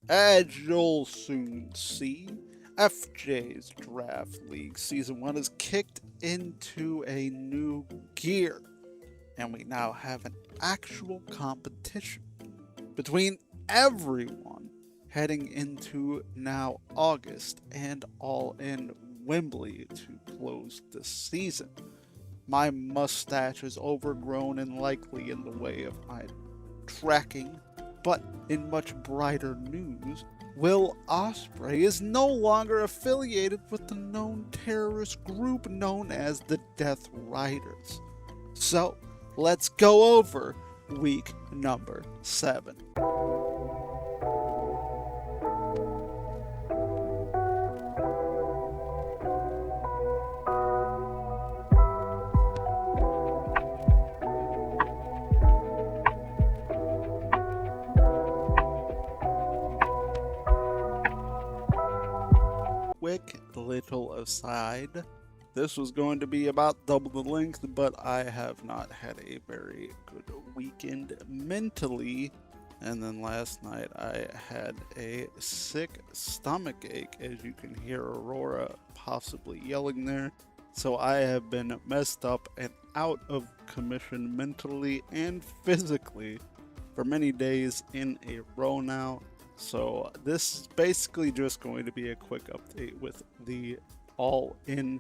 As you'll soon see, FJ's Draft League Season 1 is kicked into a new gear, and we now have an actual competition between everyone heading into now August and all in Wembley to close the season. My mustache is overgrown and likely in the way of my tracking, but in much brighter news, Will Ospreay is no longer affiliated with the known terrorist group known as the Death Riders. So, let's go over week number 7. Quick little aside, this was going to be about double the length, but I have not had a very good weekend mentally, and then last night I had a sick stomach ache, as you can hear Aurora possibly yelling there. So I have been messed up and out of commission mentally and physically for many days in a row now. So this is basically just going to be a quick update with the all-in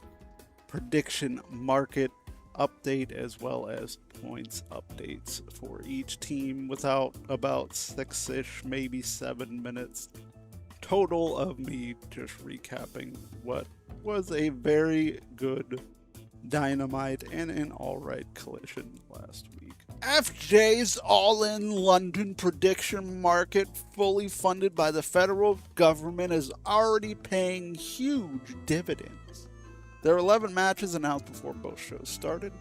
prediction market update, as well as points updates for each team, without about 6-ish, maybe 7 minutes total of me just recapping what was a very good Dynamite and an alright collision last week. FJ's all-in London prediction market, fully funded by the federal government, is already paying huge dividends. There are 11 matches announced before both shows started.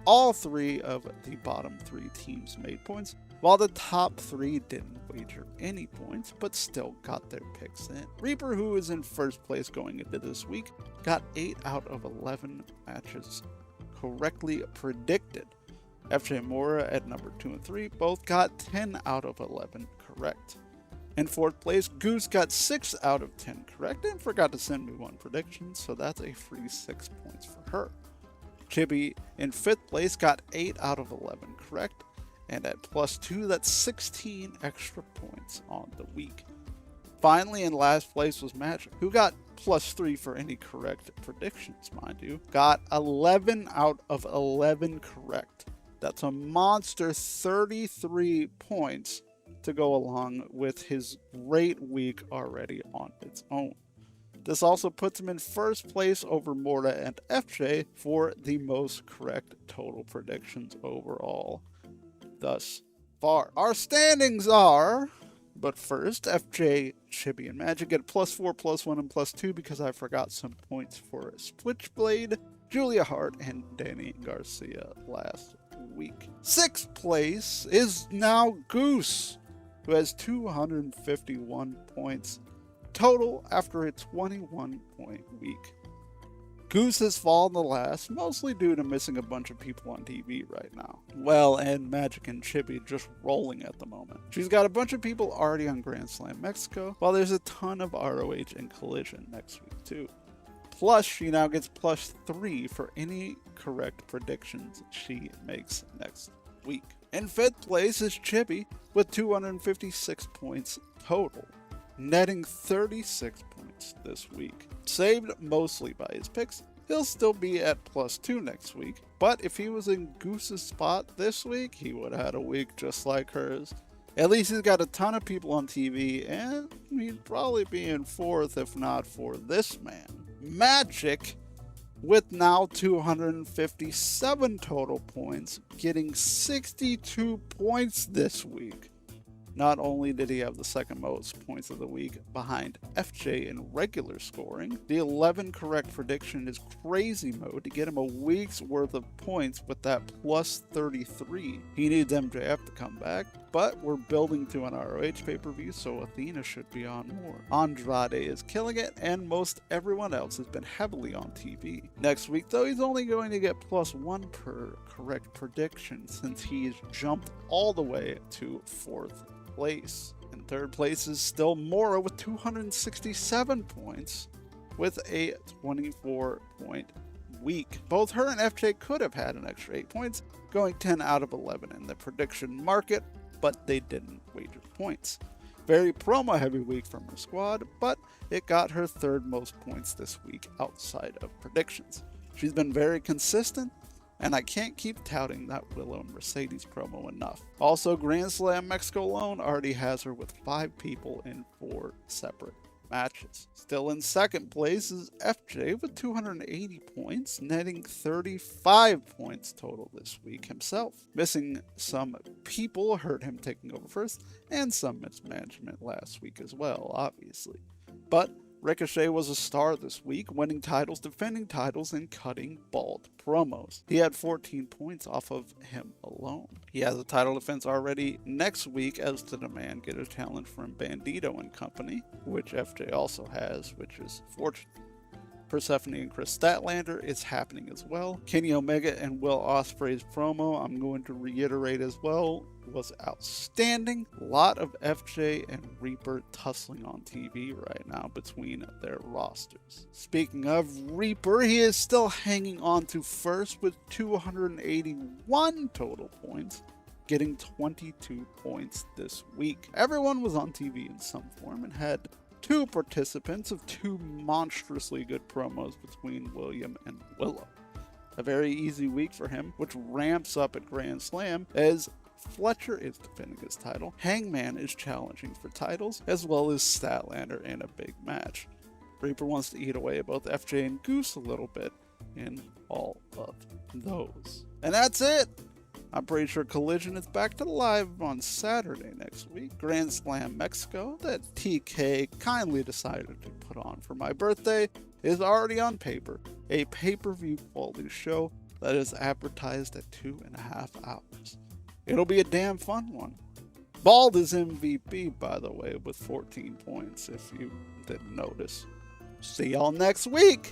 All 3 of the bottom 3 teams made points, while the top 3 didn't wager any points, but still got their picks in. Reaper, who is in first place going into this week, got 8 out of 11 matches correctly predicted. FJ and Mora at number 2 and 3 both got 10 out of 11 correct. In fourth place, Goose got 6 out of 10 correct and forgot to send me one prediction, so that's a free 6 points for her. Chibi in fifth place got 8 out of 11 correct, and at +2, that's 16 extra points on the week. Finally, in last place was Magic, who got +3 for any correct predictions, mind you. Got 11 out of 11 correct. That's a monster 33 points to go along with his great week already on its own. This also puts him in first place over Morta and FJ for the most correct total predictions overall thus far. Our standings are, but first, FJ, Chibi, and Magic get +4, +1, and +2 because I forgot some points for Switchblade, Julia Hart, and Danny Garcia last week. Sixth place is now Goose, who has 251 points total after a 21-point week. Goose has fallen the last, mostly due to missing a bunch of people on TV right now. Well, and Magic and Chibi just rolling at the moment. She's got a bunch of people already on Grand Slam Mexico, while there's a ton of ROH and Collision next week too. Plus, she now gets +3 for any correct predictions she makes next week. In fifth place is Chibi with 256 points total, netting 36 points this week. Saved mostly by his picks, he'll still be at +2 next week, but if he was in Goose's spot this week, he would have had a week just like hers. At least he's got a ton of people on TV, and he'd probably be in fourth if not for this man. Magic, with now 257 total points, getting 62 points this week. Not only did he have the second most points of the week behind FJ in regular scoring, the 11 correct prediction is crazy mode to get him a week's worth of points with that +33. He needs MJF to come back, but we're building to an ROH pay-per-view, so Athena should be on more. Andrade is killing it, and most everyone else has been heavily on TV. Next week, though, he's only going to get +1 per correct prediction since he's jumped all the way to fourth place. In third place is still Mora with 267 points with a 24-point week. Both her and FJ could have had an extra 8 points, going 10 out of 11 in the prediction market, but they didn't wager points. Very promo heavy week from her squad, but it got her third most points this week outside of predictions. She's been very consistent, and I can't keep touting that Willow and Mercedes promo enough. Also, Grand Slam Mexico alone already has her with 5 people in 4 separate matches. Still in second place is FJ with 280 points, netting 35 points total this week himself. Missing some people hurt him taking over first, and some mismanagement last week as well, obviously. But Ricochet was a star this week, winning titles, defending titles, and cutting bald promos. He had 14 points off of him alone. He has a title defense already next week as the demand get a challenge from Bandito and company, which FJ also has, which is fortunate. Persephone and Chris Statlander is happening as well. Kenny Omega and Will Ospreay's promo, I'm going to reiterate as well, was outstanding. A lot of FJ and Reaper tussling on TV right now between their rosters. Speaking of Reaper, he is still hanging on to first with 281 total points, getting 22 points this week. Everyone was on TV in some form and had 2 participants of 2 monstrously good promos between William and Willow. A very easy week for him, which ramps up at Grand Slam as Fletcher is defending his title, Hangman is challenging for titles, as well as Statlander in a big match. Reaper wants to eat away at both FJ and Goose a little bit in all of those. And that's it! I'm pretty sure Collision is back to live on Saturday next week. Grand Slam Mexico, that TK kindly decided to put on for my birthday, is already on paper. A pay-per-view quality show that is advertised at 2.5 hours. It'll be a damn fun one. Bald is MVP, by the way, with 14 points, if you didn't notice. See y'all next week!